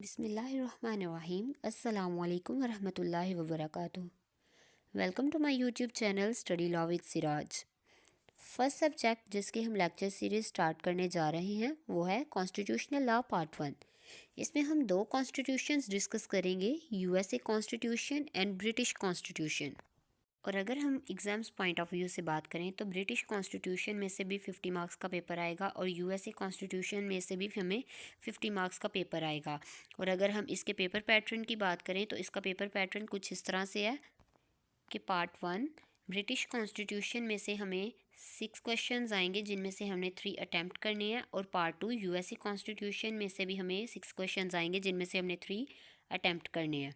बिस्मिल्लाहिर्रहमानिर्रहीम। अस्सलामुअलैकुम वरहमतुल्लाहि वबरकातुहू। Welcome to my YouTube channel study law with Siraj. First subject जिसके हम लेक्चर सीरीज स्टार्ट करने जा रहे हैं वो है कॉन्स्टिट्यूशनल लॉ पार्ट 1। इसमें हम दो कॉन्स्टिट्यूशंस डिस्कस करेंगे, USA constitution and British constitution. और अगर हम एग्ज़ाम्स पॉइंट ऑफ व्यू से बात करें तो ब्रिटिश कॉन्स्टिट्यूशन में से भी 50 मार्क्स का पेपर आएगा और यूएसए कॉन्स्टिट्यूशन में से भी हमें 50 मार्क्स का पेपर आएगा। और अगर हम इसके पेपर पैटर्न की बात करें तो इसका पेपर पैटर्न कुछ इस तरह से है कि पार्ट 1 ब्रिटिश कॉन्स्टिट्यूशन में से हमें 6 क्वेश्चंस आएंगे जिनमें से हमने 3 अटैम्प्ट करने हैं, और पार्ट 2 यूएसए कॉन्स्टिट्यूशन में से भी हमें 6 क्वेश्चंस आएंगे जिनमें से हमने 3 अटैम्प्ट करने हैं।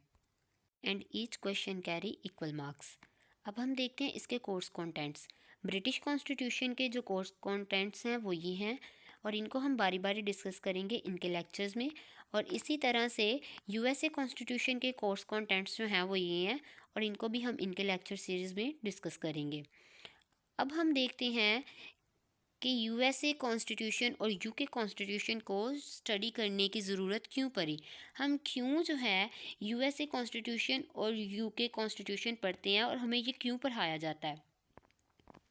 And each question carry equal marks. अब हम देखते हैं इसके कोर्स कंटेंट्स। ब्रिटिश कॉन्स्टिट्यूशन के जो कोर्स कंटेंट्स हैं वो ये हैं, और इनको हम बारी बारी डिस्कस करेंगे इनके लेक्चर्स में। और इसी तरह से यूएसए कॉन्स्टिट्यूशन के कोर्स कंटेंट्स जो हैं वो ये हैं, और इनको भी हम इनके लेक्चर सीरीज़ में डिस्कस करेंगे। अब हम देखते हैं कि यूएसए कॉन्स्टिट्यूशन और यूके कॉन्स्टिट्यूशन को स्टडी करने की ज़रूरत क्यों पड़ी। हम क्यों जो है यूएसए कॉन्स्टिट्यूशन और यूके कॉन्स्टिट्यूशन पढ़ते हैं और हमें ये क्यों पढ़ाया जाता है।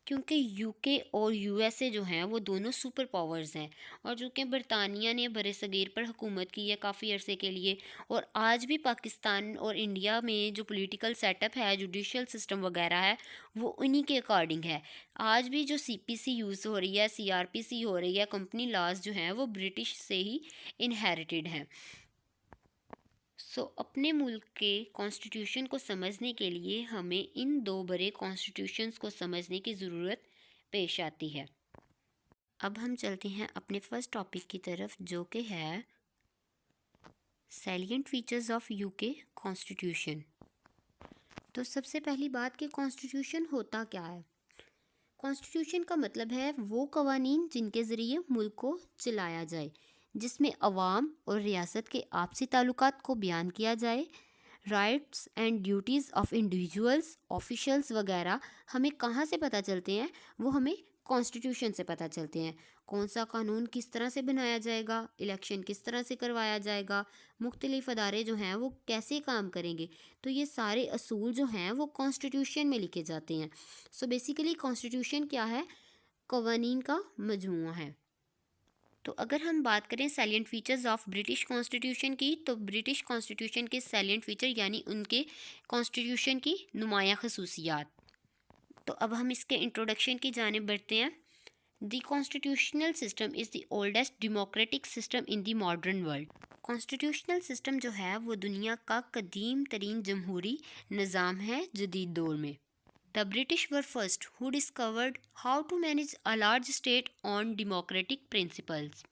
क्योंकि यूके और यूएसए जो हैं वो दोनों सुपर पावर्स हैं, और चूँकि बरतानिया ने बरसगीर पर हुकूमत की है काफ़ी अरसे के लिए, और आज भी पाकिस्तान और इंडिया में जो पॉलिटिकल सेटअप है, जुडिशल सिस्टम वगैरह है, वो उन्हीं के अकॉर्डिंग है। आज भी जो सीपीसी यूज़ हो रही है, सीआरपीसी हो रही है, कंपनी लॉज जो हैं वो ब्रिटिश से ही इनहेरिटेड हैं। अपने मुल्क के कॉन्स्टिट्यूशन को समझने के लिए हमें इन दो बड़े कॉन्स्टिट्यूशंस को समझने की ज़रूरत पेश आती है। अब हम चलते हैं अपने फर्स्ट टॉपिक की तरफ, जो कि है salient features of UK constitution. तो सबसे पहली बात कि कॉन्स्टिट्यूशन होता क्या है। कॉन्स्टिट्यूशन का मतलब है वो कवानीन जिनके ज़रिए मुल्क को चलाया जाए, जिसमें अवाम और रियासत के आपसी ताल्लुकात को बयान किया जाए। Rights and duties of individuals, officials वगैरह हमें कहाँ से पता चलते हैं, वो हमें कॉन्स्टिट्यूशन से पता चलते हैं। कौन सा कानून किस तरह से बनाया जाएगा, इलेक्शन किस तरह से करवाया जाएगा, मुख्तलिफ अदारे जो हैं वो कैसे काम करेंगे, तो ये सारे असूल जो हैं वो कॉन्स्टिट्यूशन में लिखे जाते हैं। बेसिकली कॉन्स्टिट्यूशन क्या है, कवानीन का मजमूआ है। तो अगर हम बात करें salient features of British constitution की, तो ब्रिटिश कॉन्स्टिट्यूशन के सैलिएंट फीचर यानी उनके कॉन्स्टिट्यूशन की नुमाया खसूसियात। तो अब हम इसके इंट्रोडक्शन की जानिब बढ़ते हैं। The constitutional system is the oldest democratic system in the modern world. Constitutional system जो है वो दुनिया का कदीम तरीन जमहूरी निज़ाम है जदीद दौर में। The British were first who discovered how to manage a large state on democratic principles.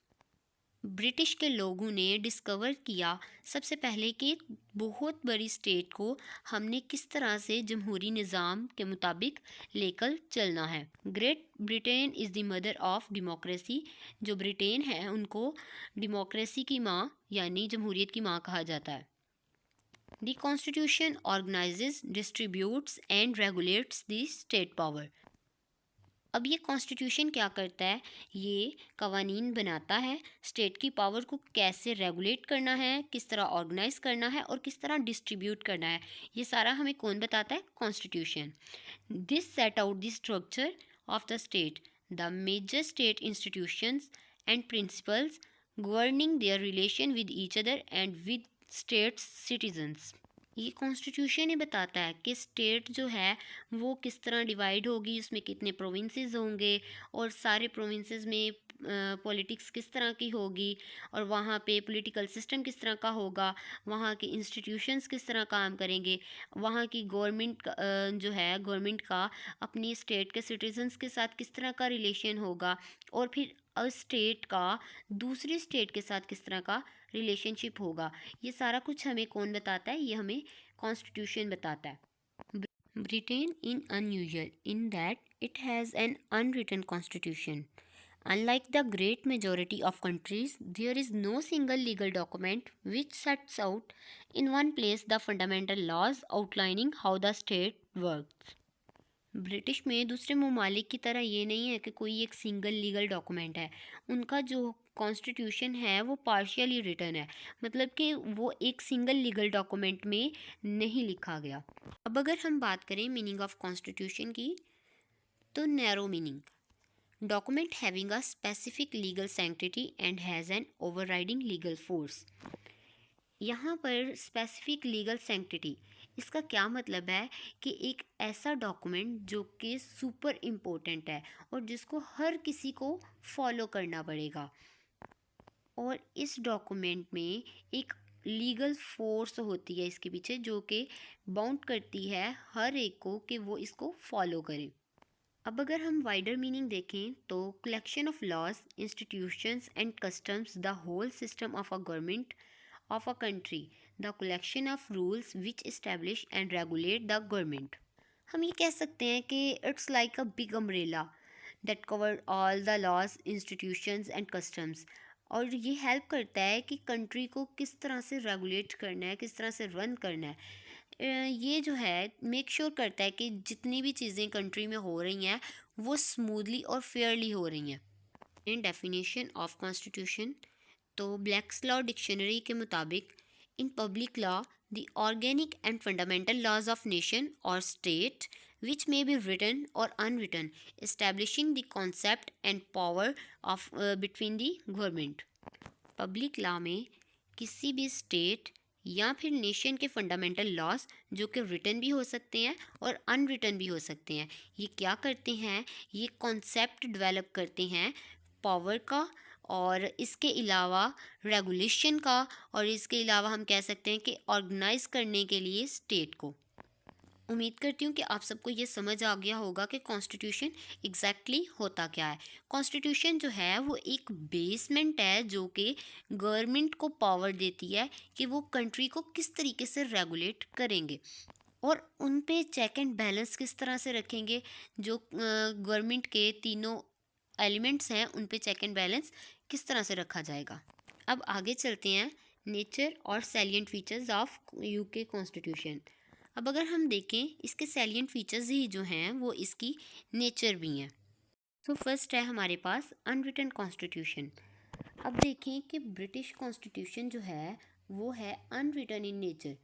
British के लोगों ने डिस्कवर किया सबसे पहले कि बहुत बड़ी स्टेट को हमने किस तरह से जमहूरी निज़ाम के मुताबिक लेकर चलना है। Great Britain is the mother of democracy. जो ब्रिटेन है उनको डेमोक्रेसी की माँ यानी जमहूरियत की माँ कहा जाता है। The Constitution organizes, distributes and regulates the state power. अब ये कॉन्स्टिट्यूशन क्या करता है, ये कवानीन बनाता है स्टेट की पावर को कैसे रेगुलेट करना है, किस तरह ऑर्गेनाइज करना है और किस तरह डिस्ट्रीब्यूट करना है। ये सारा हमें कौन बताता है, constitution. This set out the structure of the state, the major state institutions and principles governing their relation with each other and with states citizens. ये कॉन्स्टिट्यूशन ही बताता है कि स्टेट जो है वो किस तरह डिवाइड होगी, उसमें कितने प्रोविंसेस होंगे और सारे प्रोविंसेस में पॉलिटिक्स किस तरह की होगी, और वहाँ पे पॉलिटिकल सिस्टम किस तरह का होगा, वहाँ के इंस्टीट्यूशंस किस तरह काम करेंगे, वहाँ की गवर्नमेंट जो है गवर्नमेंट का अपनी स्टेट के सिटीजन्स के साथ किस तरह का रिलेशन होगा, और फिर स्टेट का दूसरी स्टेट के साथ किस तरह का रिलेशनशिप होगा। ये सारा कुछ हमें कौन बताता है, ये हमें कॉन्स्टिट्यूशन बताता है। Britain in unusual in that it has an unwritten constitution. Unlike the great majority of countries, there is no single legal document which sets out in one place the fundamental laws outlining how the state works. British में दूसरे ममालिक की तरह ये नहीं है कि कोई एक सिंगल लीगल डॉक्यूमेंट है। उनका जो कॉन्स्टिट्यूशन है वो पार्शियली रिटन है, मतलब कि वो एक सिंगल लीगल डॉक्यूमेंट में नहीं लिखा गया। अब अगर हम बात करें मीनिंग ऑफ कॉन्स्टिट्यूशन की, तो narrow meaning, document having a specific legal sanctity and has an overriding legal force. यहाँ पर स्पेसिफिक लीगल सैंक्टिटी, इसका क्या मतलब है कि एक ऐसा डॉक्यूमेंट जो कि सुपर इम्पोर्टेंट है और जिसको हर किसी को फॉलो करना पड़ेगा, और इस डॉक्यूमेंट में एक लीगल फोर्स होती है इसके पीछे जो कि बाउंड करती है हर एक को कि वो इसको फॉलो करे। अब अगर हम वाइडर मीनिंग देखें तो collection of laws, institutions and customs, the whole system of a government of a country, the collection of rules which establish and regulate the government। हम ये कह सकते हैं कि it's like a big umbrella that cover all the laws, institutions and customs. और ये help करता है कि कंट्री को किस तरह से रेगुलेट करना है, किस तरह से रन करना है। ये जो है मेक श्योर करता है कि जितनी भी चीज़ें कंट्री में हो रही हैं वो स्मूथली और फेयरली हो रही हैं। इन डेफिनेशन ऑफ कॉन्स्टिट्यूशन, तो ब्लैक्स लॉ डिक्शनरी के मुताबिक, in public law the organic and fundamental laws of nation और state which may be written और unwritten, establishing the concept and power of between the government. Public law में किसी भी state या फिर nation के फंडामेंटल लॉज जो कि रिटन भी हो सकते हैं और अनरिटन भी हो सकते हैं, ये क्या करते हैं, ये कॉन्सेप्ट डेवलप करते हैं पावर का, और इसके अलावा रेगुलेशन का, और इसके अलावा हम कह सकते हैं कि ऑर्गेनाइज करने के लिए स्टेट को। उम्मीद करती हूँ कि आप सबको ये समझ आ गया होगा कि कॉन्स्टिट्यूशन एग्जैक्टली होता क्या है। कॉन्स्टिट्यूशन जो है वो एक बेसमेंट है जो कि गवर्नमेंट को पावर देती है कि वो कंट्री को किस तरीके से रेगुलेट करेंगे और उन पे चेक एंड बैलेंस किस तरह से रखेंगे। जो गवर्नमेंट के तीनों एलिमेंट्स हैं उन पे चेक एंड बैलेंस किस तरह से रखा जाएगा। अब आगे चलते हैं नेचर और salient features of UK constitution. अब अगर हम देखें इसके सैलिएंट फीचर्स ही जो हैं वो इसकी नेचर भी हैं। तो फर्स्ट है हमारे पास अनरिटन कॉन्स्टिट्यूशन। अब देखें कि ब्रिटिश कॉन्स्टिट्यूशन जो है वो है unwritten in nature.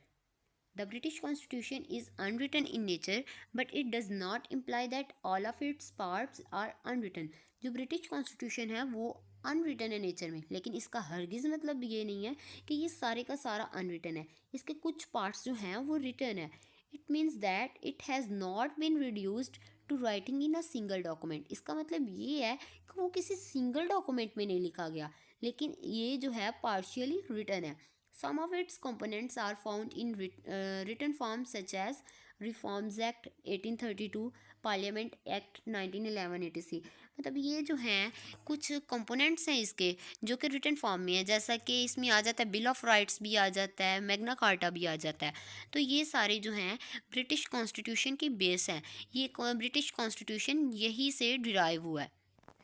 The British Constitution is unwritten in nature, but it does not imply that all of its parts are unwritten। जो ब्रिटिश कॉन्स्टिट्यूशन है वो अनरिटन है नेचर में, लेकिन इसका हरगिज़ मतलब ये नहीं है कि ये सारे का सारा अनरिटन है। इसके कुछ पार्ट्स जो हैं वो रिटन है। It means that it has not been reduced to writing in a single document. इसका मतलब ये है कि वो किसी सिंगल डॉक्यूमेंट में नहीं लिखा गया, लेकिन ये जो है पार्शियली रिटन है। Some of its components are found in written form such as Reforms Act 1832, Parliament Act 1911 etc। मतलब ये जो हैं कुछ कंपोनेंट्स हैं इसके जो कि रिटन फॉर्म में है, जैसा कि इसमें आ जाता है बिल ऑफ राइट्स भी आ जाता है, मैग्ना कार्टा भी आ जाता है। तो ये सारे जो हैं ब्रिटिश कॉन्स्टिट्यूशन की बेस हैं। ये ब्रिटिश कॉन्स्टिट्यूशन यही से डिराइव हुआ है।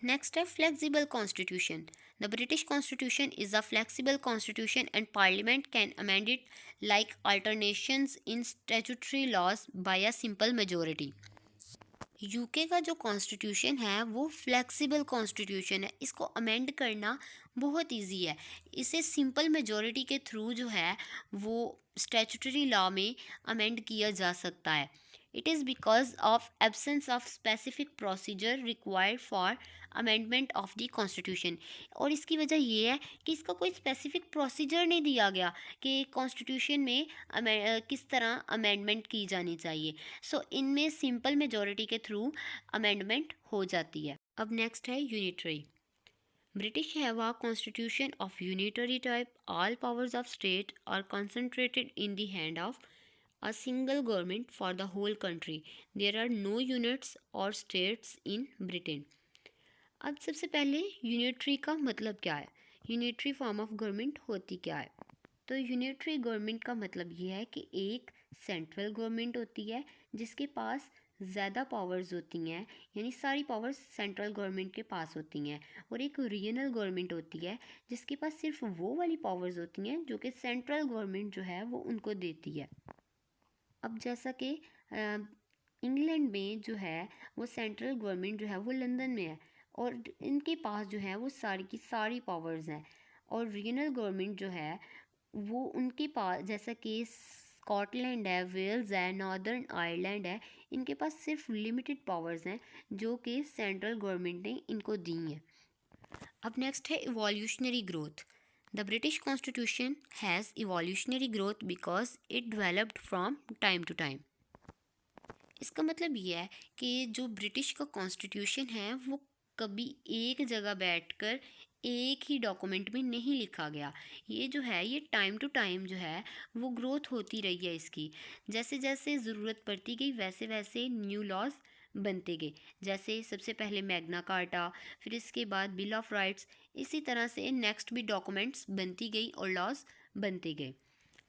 नेक्स्ट है flexible constitution. The British Constitution is a flexible constitution and Parliament can amend it like alterations in statutory laws by a simple majority। UK का जो कॉन्स्टिट्यूशन है वो फ्लेक्सिबल कॉन्स्टिट्यूशन है, इसको अमेंड करना बहुत इजी है। इसे सिंपल मेजॉरिटी के थ्रू जो है वो स्टैट्यूटरी लॉ में अमेंड किया जा सकता है। It is because of absence of specific procedure required for amendment of the constitution. और इसकी वजह ये है कि इसका कोई स्पेसिफिक प्रोसीजर नहीं दिया गया कि कॉन्स्टिट्यूशन में किस तरह अमेंडमेंट की जानी चाहिए। सो इनमें सिंपल मेजॉरिटी के थ्रू अमेंडमेंट हो जाती है। अब नेक्स्ट है unitary. British have a constitution of unitary type. All powers of state are concentrated in the hand of a single government for the whole country। There are no units or states in Britain। अब सबसे पहले unitary का मतलब क्या है, unitary form of government होती क्या है। तो यूनिटरी गवर्नमेंट का मतलब ये है कि एक सेंट्रल गवर्नमेंट होती है जिसके पास ज़्यादा पावर्स होती हैं, यानी सारी पावर्स सेंट्रल गवर्नमेंट के पास होती हैं, और एक रीजनल गवर्नमेंट होती है जिसके पास सिर्फ वो वाली पावर्स होती हैं जो कि सेंट्रल गवर्नमेंट जो है वो उनको देती है। अब जैसा कि इंग्लैंड में जो है वो सेंट्रल गवर्नमेंट जो है वो लंदन में है और इनके पास जो है वो सारी की सारी पावर्स हैं। और रीजनल गवर्नमेंट जो है वो उनके पास, जैसा कि स्कॉटलैंड है, वेल्स है, नॉर्दर्न आयरलैंड है, इनके पास सिर्फ लिमिटेड पावर्स हैं जो कि सेंट्रल गवर्नमेंट ने इनको दी हैं। अब नेक्स्ट है evolutionary growth. The British constitution has evolutionary growth because it developed from time to time. इसका मतलब ये है कि जो ब्रिटिश का कॉन्स्टिट्यूशन है वो कभी एक जगह बैठकर एक ही डॉक्यूमेंट में नहीं लिखा गया। ये जो है ये टाइम टू टाइम जो है वो ग्रोथ होती रही है इसकी। जैसे जैसे ज़रूरत पड़ती गई वैसे वैसे न्यू लॉज बनते गए। जैसे सबसे पहले मैग्ना कार्टा, फिर इसके बाद बिल ऑफ राइट्स, इसी तरह से नेक्स्ट भी डॉक्यूमेंट्स बनती गई और लॉज बनते गए।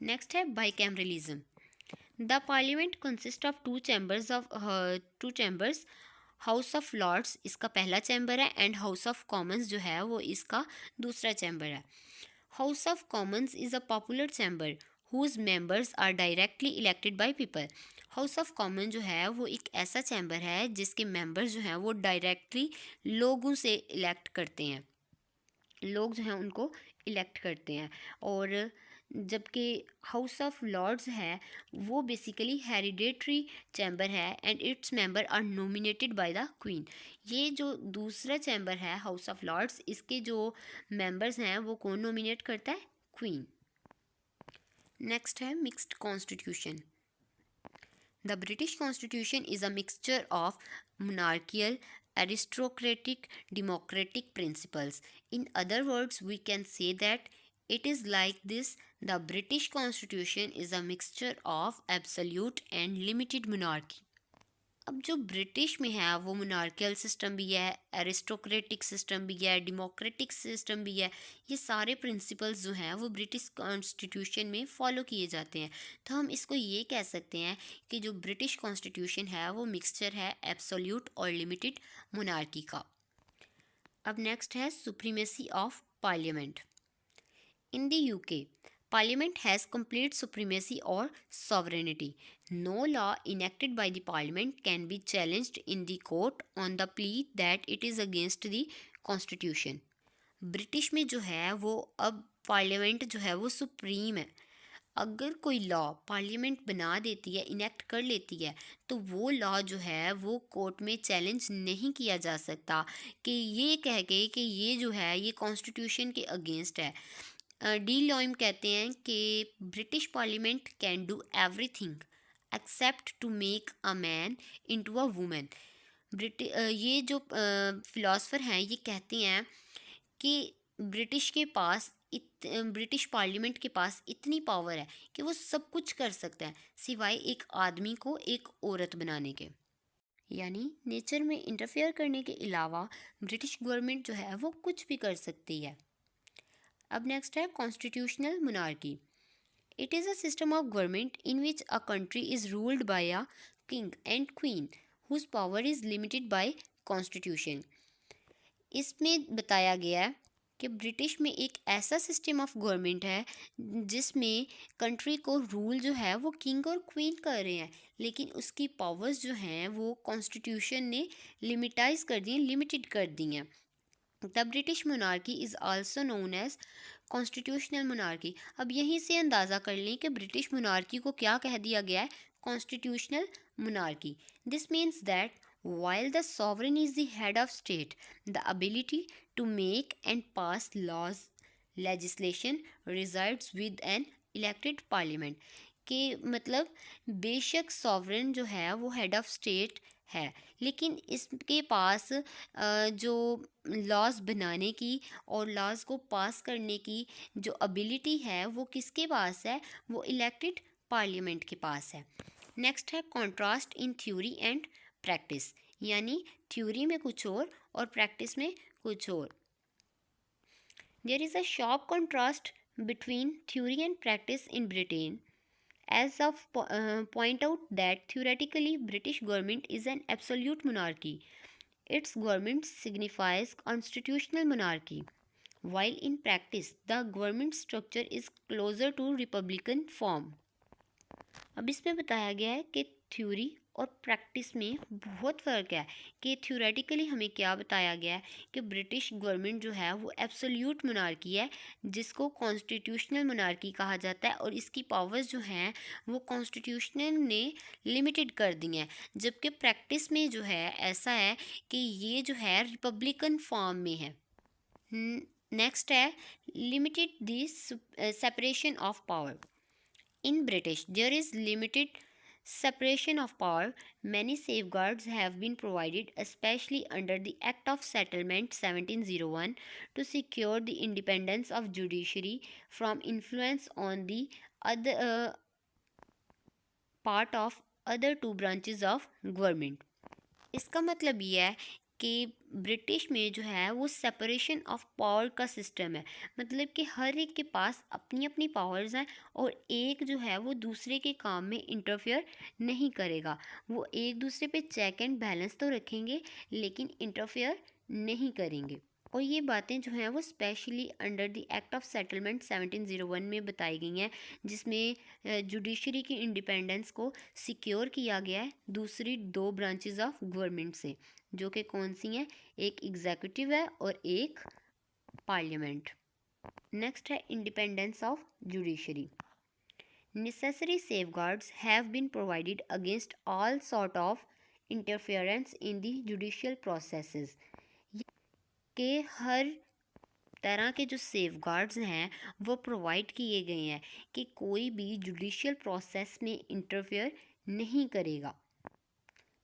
नेक्स्ट है bicameralism. The parliament consists of two chambers. House of Lords इसका पहला चैम्बर है एंड हाउस ऑफ कॉमन्स जो है वो इसका दूसरा चैम्बर है। House of Commons is a popular chamber whose members are directly elected by people. House of Common जो है वो एक ऐसा चैम्बर है जिसके मेंबर्स जो हैं वो डायरेक्टली लोगों से इलेक्ट करते हैं, लोग जो हैं उनको इलेक्ट करते हैं। और जबकि हाउस ऑफ लॉर्ड्स है वो बेसिकली हेरिडेटरी चैम्बर है and its member are nominated by the queen. ये जो दूसरा चैम्बर है हाउस ऑफ लॉर्ड्स, इसके जो मेंबर्स हैं वो कौन नॉमिनेट करता है? क्वीन। नेक्स्ट है mixed constitution. The British Constitution is a mixture of monarchical, aristocratic, democratic principles. In other words, we can say that it is like this: the British Constitution is a mixture of absolute and limited monarchy. अब जो British में है वो monarchial system भी है, aristocratic system भी है, democratic system भी है। ये सारे प्रिंसिपल्स जो हैं वो ब्रिटिश कॉन्स्टिट्यूशन में फॉलो किए जाते हैं। तो हम इसको ये कह सकते हैं कि जो ब्रिटिश कॉन्स्टिट्यूशन है वो मिक्सचर है एब्सोल्यूट और लिमिटेड मोनार्की का। अब नेक्स्ट है supremacy of parliament. In the UK, Parliament has complete supremacy or sovereignty. No law enacted by the Parliament can be challenged in the court on the plea that it is against the Constitution. British में जो है वो अब parliament जो है वो supreme है। अगर कोई लॉ पार्लियामेंट बना देती है, इनेक्ट कर लेती है, तो वो लॉ जो है वो कोर्ट में चैलेंज नहीं किया जा सकता कि ये कह के कि ये जो है ये कॉन्स्टिट्यूशन के अगेंस्ट है। डी लॉयम कहते हैं कि British parliament can do everything except to make a man into a women. ये जो फिलोसफर हैं ये कहते हैं कि ब्रिटिश के पास ब्रिटिश पार्लियामेंट के पास इतनी पावर है कि वो सब कुछ कर सकता है सिवाय एक आदमी को एक औरत बनाने के। यानी नेचर में इंटरफेयर करने के अलावा ब्रिटिश गवर्नमेंट जो है वो कुछ भी कर सकती है। अब नेक्स्ट है constitutional monarchy. It is a system of government in which a country is ruled by a king and queen whose power is limited by constitution. इसमें बताया गया है कि ब्रिटिश में एक ऐसा सिस्टम ऑफ गवर्नमेंट है जिसमें कंट्री को रूल जो है वो किंग और क्वीन कर रहे हैं, लेकिन उसकी पावर्स जो हैं वो कॉन्स्टिट्यूशन ने लिमिटाइज कर दी हैं, लिमिटेड कर दी हैं। The British monarchy is also known as constitutional monarchy. अब यहीं से अंदाज़ा कर लें कि ब्रिटिश मोनार्की को क्या कह दिया गया है? Constitutional monarchy. This means that while the sovereign is the head of state, the ability to make and pass laws, legislation resides with an elected parliament। के मतलब बेशक सॉवरेन जो है वो हेड ऑफ स्टेट है, लेकिन इसके पास जो लॉज बनाने की और लॉज को पास करने की जो एबिलिटी है वो किसके पास है? वो इलेक्टेड पार्लियामेंट के पास है। नेक्स्ट है contrast in theory and practice. यानी थ्योरी में कुछ और प्रैक्टिस में कुछ और। There is a sharp contrast between theory and practice in Britain as of point out that theoretically British government is an absolute monarchy. Its government signifies constitutional monarchy, while in practice the government structure is closer to republican form. अब इसमें बताया गया है कि theory और practice में बहुत फ़र्क है। कि थ्योरेटिकली हमें क्या बताया गया है कि ब्रिटिश गवर्नमेंट जो है वो एब्सोल्यूट मोनार्की है, जिसको कॉन्स्टिट्यूशनल मोनार्की कहा जाता है, और इसकी पावर्स जो हैं वो कॉन्स्टिट्यूशनल ने लिमिटेड कर दी हैं। जबकि प्रैक्टिस में जो है ऐसा है कि ये जो है रिपब्लिकन फॉर्म में है। नेक्स्ट है limited the separation of power. In British, there is limited separation of power. Many safeguards have been provided, especially under the Act of Settlement 1701, to secure the independence of judiciary from influence on the other part of other two branches of government. इसका मतलब ये है कि British में जो है वो separation of power का सिस्टम है। मतलब कि हर एक के पास अपनी अपनी पावर्स हैं, और एक जो है वो दूसरे के काम में इंटरफेयर नहीं करेगा। वो एक दूसरे पे चेक एंड बैलेंस तो रखेंगे, लेकिन इंटरफेयर नहीं करेंगे। और ये बातें जो हैं वो specially under the act of settlement 1701 में बताई गई हैं, जिसमें जुडिशरी की इंडिपेंडेंस को सिक्योर किया गया है दूसरी दो ब्रांचेस ऑफ गवर्नमेंट से, जो कि कौन सी हैं, एक एग्जीक्यूटिव है और एक पार्लियामेंट। नेक्स्ट है independence of judiciary. Necessary safeguards have been provided against all sort of interference in the judicial processes. के हर तरह के जो सेफगार्ड्स हैं वो प्रोवाइड किए गए हैं कि कोई भी जुडिशियल प्रोसेस में इंटरफेयर नहीं करेगा।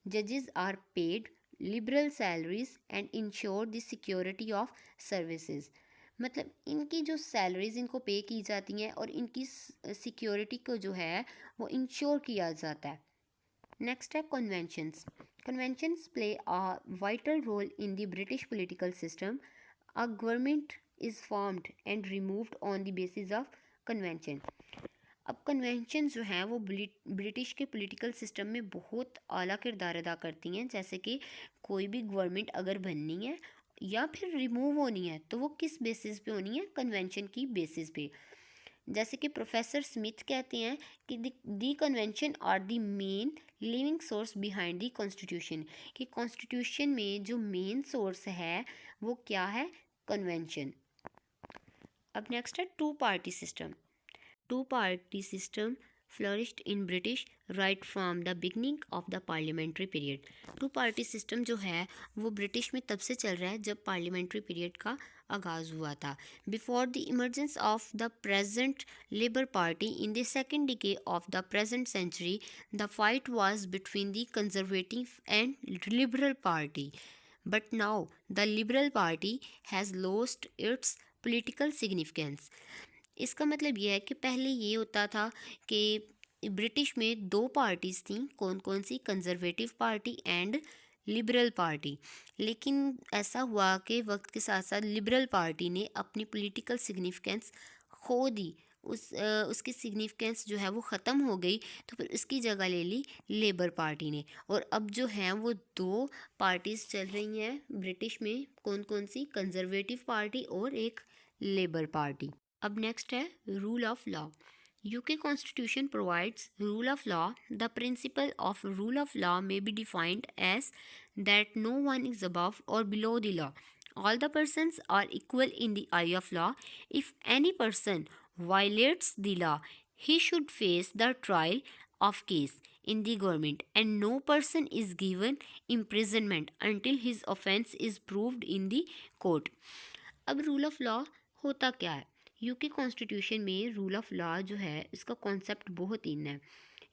जजेस are paid liberal salaries and ensure the security of services. मतलब इनकी जो सैलरीज इनको पे की जाती हैं और इनकी सिक्योरिटी को जो है वो इंश्योर किया जाता है। नेक्स्ट है conventions. Conventions play a vital role in the British political system. A government is formed and removed on the basis of convention. अब कन्वेंशन जो हैं वो ब्रिटिश के पॉलिटिकल सिस्टम में बहुत आला किरदार अदा करती हैं। जैसे कि कोई भी गवर्नमेंट अगर बननी है या फिर रिमूव होनी है तो वो किस बेसिस पे होनी है, कन्वेंशन की बेसिस पे। जैसे कि प्रोफेसर स्मिथ कहते हैं कि the convention are the main living source behind the constitution. कि कॉन्स्टिट्यूशन में जो मेन सोर्स है वो क्या है, कन्वेंशन। अब नेक्स्ट है two party system. Two party system flourished in British right from the beginning of the parliamentary period. Two party system जो है वो ब्रिटिश में तब से चल रहा है जब पार्लियामेंट्री पीरियड का आगाज़ हुआ था। Before the emergence of the present labour party in the second decade of the present century, the fight was between the conservative and liberal party. But now the Liberal Party has lost its political significance. इसका मतलब यह है कि पहले ये होता था कि ब्रिटिश में दो पार्टीज़ थीं, कौन कौन सी, conservative party and liberal party. लेकिन ऐसा हुआ कि वक्त के साथ साथ लिबरल पार्टी ने अपनी पॉलिटिकल सिग्निफिकेंस खो दी। उसकी सिग्निफिकेंस जो है वो ख़त्म हो गई, तो फिर उसकी जगह ले ली लेबर पार्टी ने। और अब जो हैं वो दो पार्टीज़ चल रही हैं ब्रिटिश में, कौन कौन सी, कंजर्वेटिव पार्टी और एक लेबर पार्टी। अब नेक्स्ट है rule of law. UK Constitution provides rule of law. The principle of rule of law may be defined as that no one is above or below the law. All the persons are equal in the eye of law. If any person violates the law, he should face the trial of case in the government, and no person is given imprisonment until his offence is proved in the court. अब rule of law होता क्या है? UK constitution में rule of law जो है इसका concept बहुत इन है,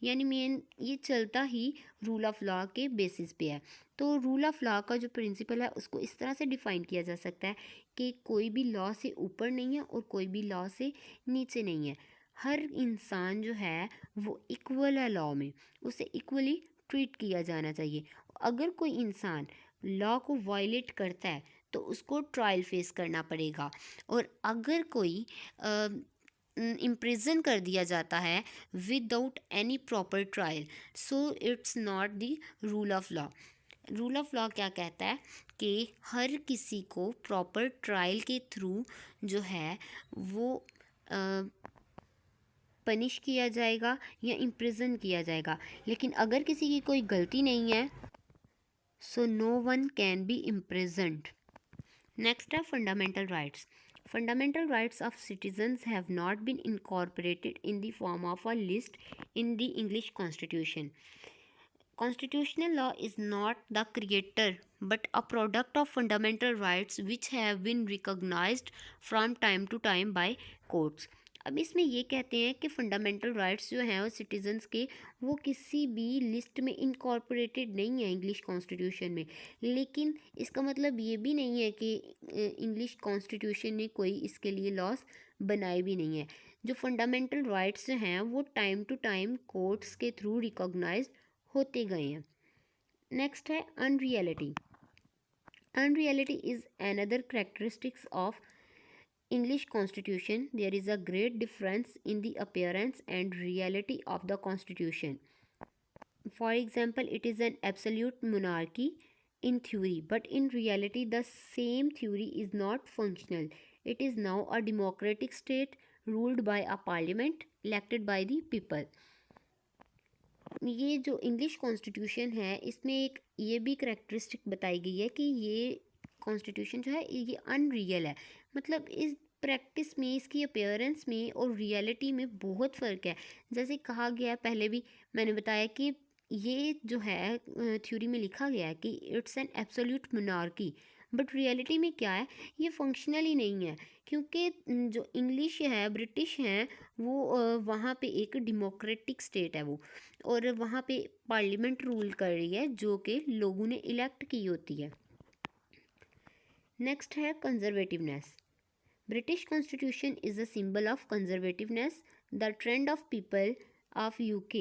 यानी मेन ये चलता ही रूल ऑफ लॉ के बेसिस पे है। तो रूल ऑफ लॉ का जो प्रिंसिपल है उसको इस तरह से डिफ़ाइन किया जा सकता है कि कोई भी लॉ से ऊपर नहीं है और कोई भी लॉ से नीचे नहीं है। हर इंसान जो है वो इक्वल है लॉ में, उसे इक्वली ट्रीट किया जाना चाहिए। अगर कोई इंसान लॉ को वायलेट करता है तो उसको ट्रायल फेस करना पड़ेगा, और अगर कोई इम्प्रिजन कर दिया जाता है without any proper trial, so it's not the rule of law. Rule of law क्या कहता है कि हर किसी को प्रॉपर ट्रायल के थ्रू जो है वो पनिश किया जाएगा या इम्प्रिजन किया जाएगा। लेकिन अगर किसी की कोई गलती नहीं है, so no one can be imprisoned. Next है fundamental rights. Fundamental rights of citizens have not been incorporated in the form of a list in the English Constitution. Constitutional law is not the creator but a product of fundamental rights which have been recognized from time to time by courts. अब इसमें ये कहते हैं कि fundamental rights जो हैं वो citizens के, वो किसी भी लिस्ट में इनकॉर्पोरेटेड नहीं है इंग्लिश कॉन्स्टिट्यूशन में। लेकिन इसका मतलब ये भी नहीं है कि इंग्लिश कॉन्स्टिट्यूशन ने कोई इसके लिए लॉस बनाए भी नहीं है। जो फंडामेंटल राइट्स हैं वो टाइम टू टाइम कोर्ट्स के थ्रू रिकॉग्नाइज होते गए हैं। नेक्स्ट है unreality. Unreality is another characteristics of English Constitution. There is a great difference in the appearance and reality of the Constitution. For example, it is an absolute monarchy in theory, but in reality, the same theory is not functional. It is now a democratic state ruled by a parliament elected by the people. ये जो English constitution है, इसमें एक ये भी characteristic बताई गई है कि ये कॉन्स्टिट्यूशन जो है ये अनरियल है। मतलब इस प्रैक्टिस में, इसकी अपीयरेंस में और रियलिटी में बहुत फ़र्क है। जैसे कहा गया पहले भी मैंने बताया कि ये जो है थ्योरी में लिखा गया है कि it's an absolute monarchy, but reality में क्या है, ये फंक्शनल ही नहीं है। क्योंकि जो इंग्लिश है, ब्रिटिश है, वो वहाँ पे एक डेमोक्रेटिक स्टेट है वो, और वहाँ पे पार्लियामेंट रूल कर रही है जो कि लोगों ने इलेक्ट की होती है। नेक्स्ट है conservativeness. British Constitution is a symbol of conservativeness. The trend of people of UK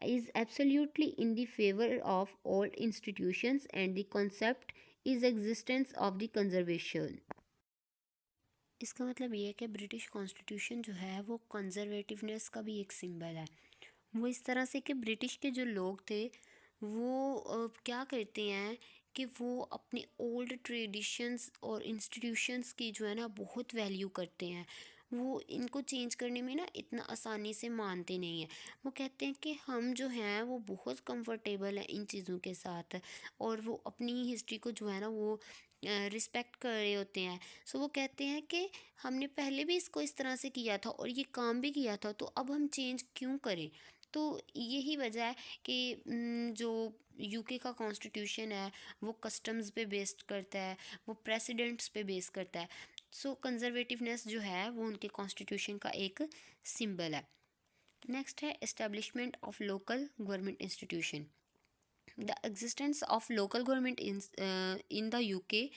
is absolutely in the favor of old institutions and the concept is existence of the conservation. इसका मतलब ये है कि British constitution जो है वो conservativeness का भी एक सिंबल है। वो इस तरह से कि ब्रिटिश के जो लोग थे वो क्या करते हैं कि वो अपने ओल्ड ट्रेडिशंस और इंस्टीट्यूशंस की जो है ना बहुत वैल्यू करते हैं। वो इनको चेंज करने में ना इतना आसानी से मानते नहीं हैं। वो कहते हैं कि हम जो हैं वो बहुत कंफर्टेबल हैं इन चीज़ों के साथ, और वो अपनी हिस्ट्री को जो है ना वो रिस्पेक्ट कर रहे होते हैं। सो वो कहते हैं कि हमने पहले भी इसको इस तरह से किया था और ये काम भी किया था, तो अब हम चेंज क्यों करें। तो यही वजह है कि जो यूके का कॉन्स्टिट्यूशन है वो कस्टम्स पे बेस्ड करता है, वो प्रेसिडेंट्स पे बेस करता है। सो कंजर्वेटिवनेस जो है वो उनके कॉन्स्टिट्यूशन का एक सिंबल है। नेक्स्ट है establishment of local government institution. The existence of local government in the UK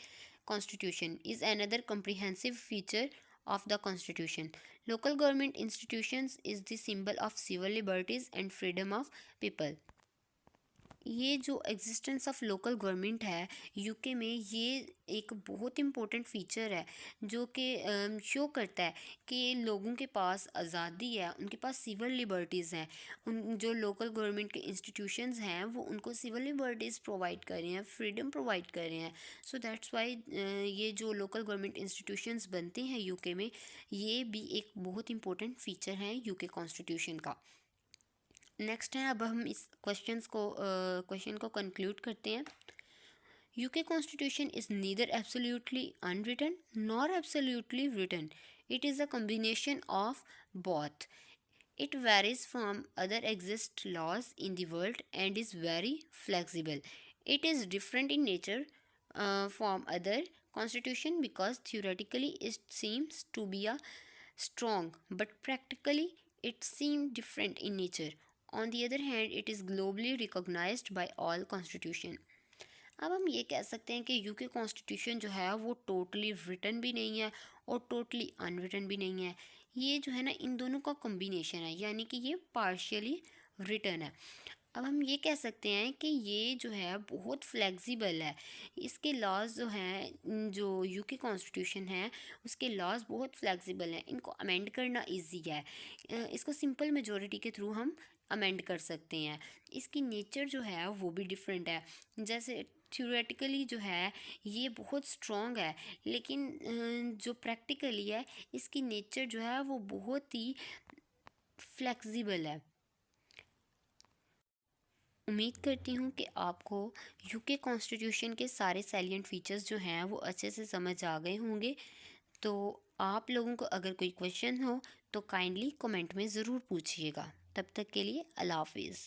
constitution is another comprehensive feature of the constitution. Local government institutions is the symbol of civil liberties and freedom of people. ये जो existence of local government है UK में, ये एक बहुत important feature है जो कि शो करता है कि लोगों के पास आज़ादी है, उनके पास सिविल लिबर्टीज़ हैं। उन जो लोकल गवर्नमेंट के इंस्टीट्यूशंस हैं वो उनको सिविल लिबर्टीज़ प्रोवाइड कर रहे हैं, फ्रीडम प्रोवाइड कर रहे हैं। सो दैट्स वाई ये जो लोकल गवर्नमेंट इंस्टीट्यूशंस बनते हैं यूके में, ये भी एक बहुत इम्पोर्टेंट फ़ीचर है यूके कॉन्स्टिट्यूशन का। नेक्स्ट है, अब हम इस क्वेश्चन को कंक्लूड करते हैं। UK constitution is neither absolutely unwritten nor absolutely written, it is a combination of both. It varies from other exist laws in the world and is very flexible. It is different in nature from other constitution because theoretically it seems to be a strong, but practically it seems different in nature. On the other hand, it is globally recognized by all constitution. अब हम ये कह सकते हैं कि UK constitution जो है वो टोटली रिटन भी नहीं है और टोटली अनरिटन भी नहीं है। ये जो है ना इन दोनों का कॉम्बिनेशन है, यानी कि ये पार्शियली रिटन है। अब हम ये कह सकते हैं कि ये जो है बहुत फ्लेक्सिबल है। इसके लॉज जो हैं, जो यूके कॉन्स्टिट्यूशन है उसके लॉज बहुत फ्लेक्सिबल हैं, इनको अमेंड करना इजी है। इसको सिंपल मेजॉरिटी के थ्रू हम अमेंड कर सकते हैं। इसकी नेचर जो है वो भी डिफरेंट है। जैसे थ्योरेटिकली जो है ये बहुत स्ट्रॉन्ग है, लेकिन जो प्रैक्टिकली है इसकी नेचर जो है वो बहुत ही फ्लेक्सिबल है। उम्मीद करती हूँ कि आपको यूके कॉन्स्टिट्यूशन के सारे सैलिएंट फीचर्स जो हैं वो अच्छे से समझ आ गए होंगे। तो आप लोगों को अगर कोई क्वेश्चन हो तो काइंडली कमेंट में ज़रूर पूछिएगा। तब तक के लिए अल्लाह हाफिज़।